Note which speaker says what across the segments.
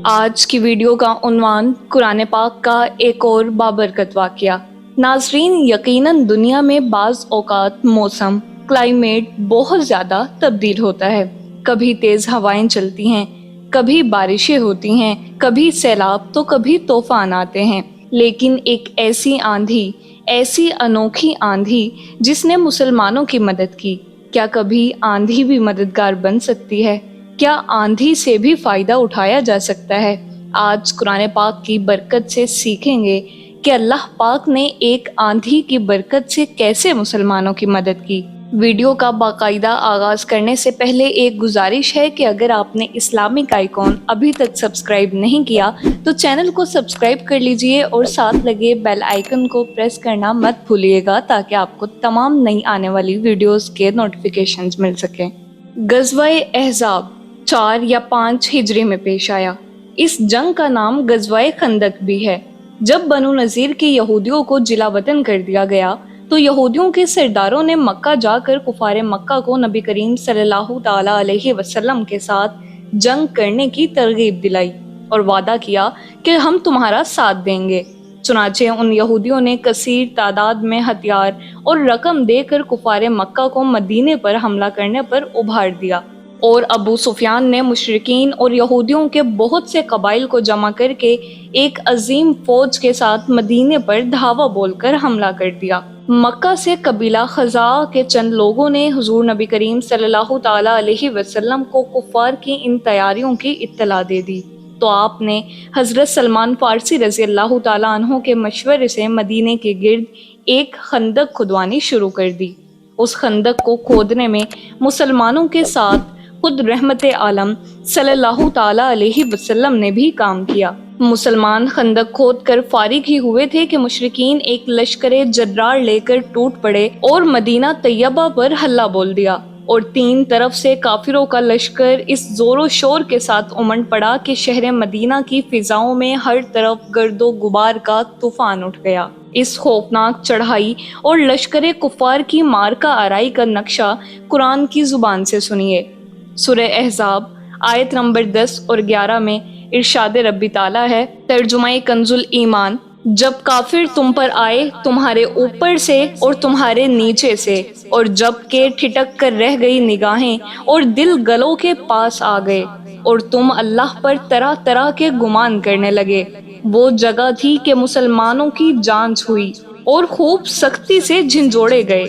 Speaker 1: آج کی ویڈیو کا عنوان قرآن پاک کا ایک اور بابرکت واقعہ۔ ناظرین، یقیناً دنیا میں بعض اوقات موسم، کلائمیٹ بہت زیادہ تبدیل ہوتا ہے۔ کبھی تیز ہوائیں چلتی ہیں، کبھی بارشیں ہوتی ہیں، کبھی سیلاب تو کبھی طوفان آتے ہیں۔ لیکن ایک ایسی آندھی، ایسی انوکھی آندھی جس نے مسلمانوں کی مدد کی، کیا کبھی آندھی بھی مددگار بن سکتی ہے؟ کیا آندھی سے بھی فائدہ اٹھایا جا سکتا ہے؟ آج قرآن پاک کی برکت سے سیکھیں گے کہ اللہ پاک نے ایک آندھی کی برکت سے کیسے مسلمانوں کی مدد کی۔ ویڈیو کا باقاعدہ آغاز کرنے سے پہلے ایک گزارش ہے کہ اگر آپ نے اسلامک آئیکن ابھی تک سبسکرائب نہیں کیا تو چینل کو سبسکرائب کر لیجئے اور ساتھ لگے بیل آئیکن کو پریس کرنا مت بھولیے گا تاکہ آپ کو تمام نئی آنے والی ویڈیوز کے نوٹیفیکیشنز مل سکیں۔ غزوہ احزاب 4 یا 5 ہجری میں پیش آیا۔ اس جنگ کا نام غزوہ خندق بھی ہے۔ جب بنو نذیر کے یہودیوں کو جلا وطن کر دیا گیا تو یہودیوں کے سرداروں نے مکہ جا کر کفار مکہ کو نبی کریم صلی اللہ تعالی علیہ وسلم کے ساتھ جنگ کرنے کی ترغیب دلائی اور وعدہ کیا کہ ہم تمہارا ساتھ دیں گے۔ چنانچہ ان یہودیوں نے کثیر تعداد میں ہتھیار اور رقم دے کر کفار مکہ کو مدینے پر حملہ کرنے پر ابھار دیا، اور ابو سفیان نے مشرکین اور یہودیوں کے بہت سے قبائل کو جمع کر کے ایک عظیم فوج کے ساتھ مدینے پر دھاوا بول کر حملہ کر دیا۔ مکہ سے قبیلہ خزاعہ کے چند لوگوں نے حضور نبی کریم صلی اللہ تعالی علیہ وسلم کو کفار کی ان تیاریوں کی اطلاع دے دی تو آپ نے حضرت سلمان فارسی رضی اللہ تعالی عنہ کے مشورے سے مدینے کے گرد ایک خندق کھدوانی شروع کر دی۔ اس خندق کو کھودنے میں مسلمانوں کے ساتھ خود رحمت عالم صلی اللہ تعالی علیہ وسلم نے بھی کام کیا۔ مسلمان خندق کھود کر فارغ ہی ہوئے تھے کہ مشرکین ایک لشکر جرار لے کر ٹوٹ پڑے اور مدینہ طیبہ پر حلہ بول دیا، اور 3 طرف سے کافروں کا لشکر اس زور و شور کے ساتھ امنڈ پڑا کہ شہر مدینہ کی فضاؤں میں ہر طرف گرد و غبار کا طوفان اٹھ گیا۔ اس خوفناک چڑھائی اور لشکر کفار کی مارکہ آرائی کا نقشہ قرآن کی زبان سے سنیے۔ سورہ احزاب آیت نمبر 10 اور 11 میں ارشاد ربی تعالیٰ ہے، ترجمہ کنز ایمان: جب کافر تم پر آئے تمہارے اوپر سے اور تمہارے نیچے سے، اور جب کہ ٹھٹک کر رہ گئی نگاہیں اور دل گلوں کے پاس آ گئے، اور تم اللہ پر طرح طرح کے گمان کرنے لگے، وہ جگہ تھی کہ مسلمانوں کی جانچ ہوئی اور خوب سختی سے جھنجھوڑے گئے۔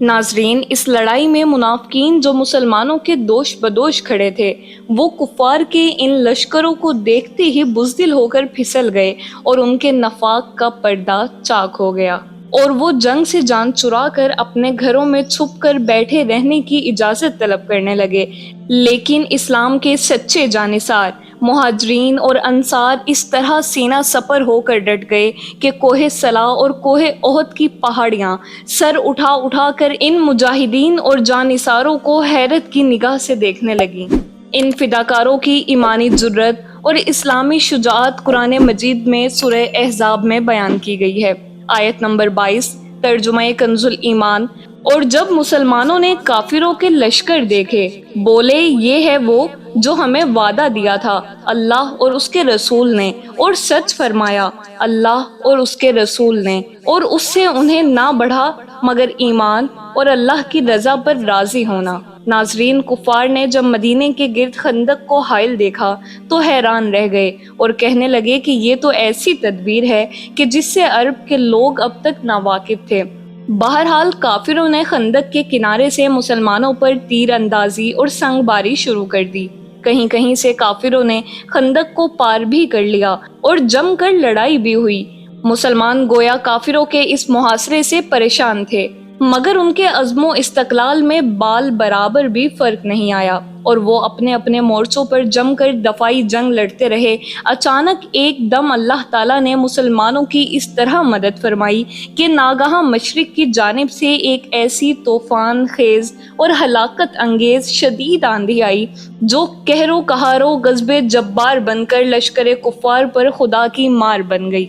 Speaker 1: ناظرین، اس لڑائی میں منافقین جو مسلمانوں کے دوش بدوش کھڑے تھے، وہ کفار کے ان لشکروں کو دیکھتے ہی بزدل ہو کر پھسل گئے اور ان کے نفاق کا پردہ چاک ہو گیا، اور وہ جنگ سے جان چرا کر اپنے گھروں میں چھپ کر بیٹھے رہنے کی اجازت طلب کرنے لگے۔ لیکن اسلام کے سچے جانثار مہاجرین اور انصار اس طرح سینہ سپر ہو کر ڈٹ گئے کہ کوہ صلا اور کوہ احد کی پہاڑیاں سر اٹھا اٹھا کر ان مجاہدین اور جانثاروں کو حیرت کی نگاہ سے دیکھنے لگیں۔ ان فداکاروں کی ایمانی جرت اور اسلامی شجاعت قرآن مجید میں سورہ احزاب میں بیان کی گئی ہے۔ آیت نمبر 22، ترجمہ کنز ایمان: اور جب مسلمانوں نے کافروں کے لشکر دیکھے، بولے یہ ہے وہ جو ہمیں وعدہ دیا تھا اللہ اور اس کے رسول نے، اور سچ فرمایا اللہ اور اس کے رسول نے، اور اس سے انہیں نہ بڑھا مگر ایمان اور اللہ کی رضا پر راضی ہونا۔ ناظرین، کفار نے جب مدینے کے گرد خندق کو حائل دیکھا تو حیران رہ گئے اور کہنے لگے کہ یہ تو ایسی تدبیر ہے کہ جس سے عرب کے لوگ اب تک ناواقف تھے۔ بہرحال کافروں نے خندق کے کنارے سے مسلمانوں پر تیر اندازی اور سنگ باری شروع کر دی۔ کہیں کہیں سے کافروں نے خندق کو پار بھی کر لیا اور جم کر لڑائی بھی ہوئی۔ مسلمان گویا کافروں کے اس محاصرے سے پریشان تھے، مگر ان کے عزم و استقلال میں بال برابر بھی فرق نہیں آیا، اور وہ اپنے اپنے مورچوں پر جم کر دفاعی جنگ لڑتے رہے۔ اچانک ایک دم اللہ تعالیٰ نے مسلمانوں کی اس طرح مدد فرمائی کہ ناگہاں مشرق کی جانب سے ایک ایسی طوفان خیز اور ہلاکت انگیز شدید آندھی آئی جو قہر و قہار و غضب جبار بن کر لشکر کفار پر خدا کی مار بن گئی۔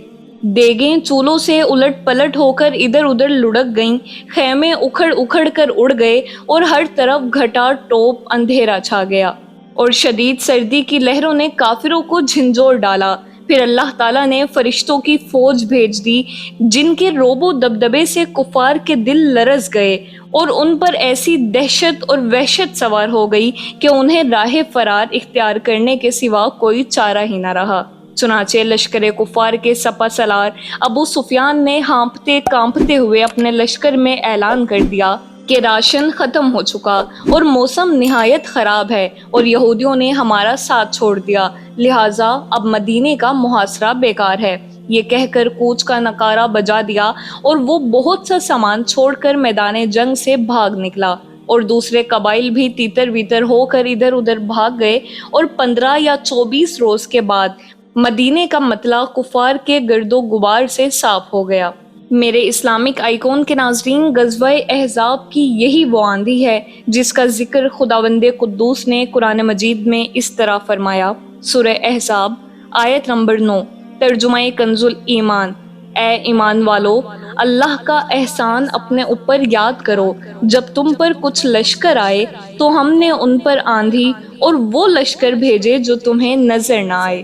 Speaker 1: دیگیں چولوں سے الٹ پلٹ ہو کر ادھر ادھر لڑک گئیں، خیمے اکھڑ اکھڑ کر اڑ گئے، اور ہر طرف گھٹا ٹوپ اندھیرا چھا گیا۔ اور شدید سردی کی لہروں نے کافروں کو جھنجھوڑ ڈالا۔ پھر اللہ تعالیٰ نے فرشتوں کی فوج بھیج دی جن کے روب و دبدبے سے کفار کے دل لرز گئے اور ان پر ایسی دہشت اور وحشت سوار ہو گئی کہ انہیں راہ فرار اختیار کرنے کے سوا کوئی چارہ ہی نہ رہا۔ چنانچہ لشکر کفار کے سپہ سالار ابو سفیان نے ہانپتے کانپتے ہوئے اپنے لشکر میں اعلان کر دیا کہ راشن ختم ہو چکا اور موسم نہایت خراب ہے اور یہودیوں نے ہمارا ساتھ چھوڑ دیا، لہٰذا اب مدینے کا محاصرہ بیکار ہے۔ یہ کہہ کر کوچ کا نکارہ بجا دیا اور وہ بہت سا سامان چھوڑ کر میدان جنگ سے بھاگ نکلا، اور دوسرے قبائل بھی تیتر بیتر ہو کر ادھر ادھر بھاگ گئے، اور 15 یا 24 روز کے بعد مدینے کا مطلع کفار کے گرد و غبار سے صاف ہو گیا۔ میرے اسلامک آئیکون کے ناظرین، غزوہ احزاب کی یہی وہ آندھی ہے جس کا ذکر خداوند قدوس نے قرآن مجید میں اس طرح فرمایا۔ سورہ احزاب آیت نمبر 9، ترجمہ کنز الایمان۔ اے ایمان والو، اللہ کا احسان اپنے اوپر یاد کرو۔ جب تم پر کچھ لشکر آئے تو ہم نے ان پر آندھی اور وہ لشکر بھیجے جو تمہیں نظر نہ آئے۔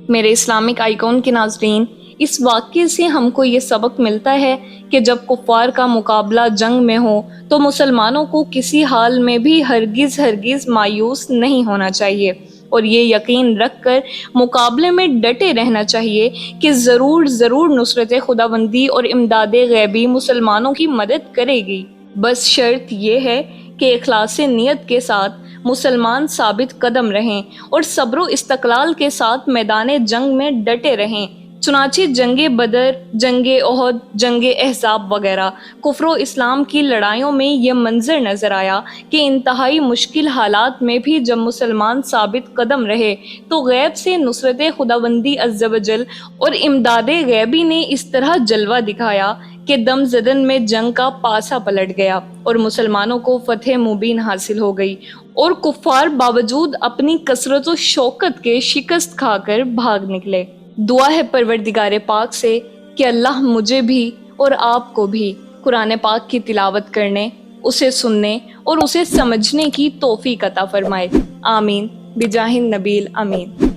Speaker 1: میرے اسلامک آئیکون کے ناظرین، اس واقعے سے ہم کو یہ سبق ملتا ہے کہ جب کفار کا مقابلہ جنگ میں ہو تو مسلمانوں کو کسی حال میں بھی ہرگز مایوس نہیں ہونا چاہیے، اور یہ یقین رکھ کر مقابلے میں ڈٹے رہنا چاہیے کہ ضرور نصرت خداوندی اور امداد غیبی مسلمانوں کی مدد کرے گی۔ بس شرط یہ ہے کہ اخلاص نیت کے ساتھ مسلمان ثابت قدم رہیں اور صبر و استقلال کے ساتھ میدان جنگ میں ڈٹے رہیں۔ چنانچہ جنگ بدر، جنگ احد، جنگ احزاب وغیرہ کفر و اسلام کی لڑائیوں میں یہ منظر نظر آیا کہ انتہائی مشکل حالات میں بھی جب مسلمان ثابت قدم رہے تو غیب سے نصرت خداوندی عز و جل اور امداد غیبی نے اس طرح جلوہ دکھایا کہ دم زدن میں جنگ کا پاسا پلٹ گیا اور مسلمانوں کو فتح مبین حاصل ہو گئی، اور کفار باوجود اپنی کثرت و شوکت کے شکست کھا کر بھاگ نکلے۔ دعا ہے پروردگار پاک سے کہ اللہ مجھے بھی اور آپ کو بھی قرآن پاک کی تلاوت کرنے، اسے سننے اور اسے سمجھنے کی توفیق عطا فرمائے۔ آمین بجاہ النبی الامین۔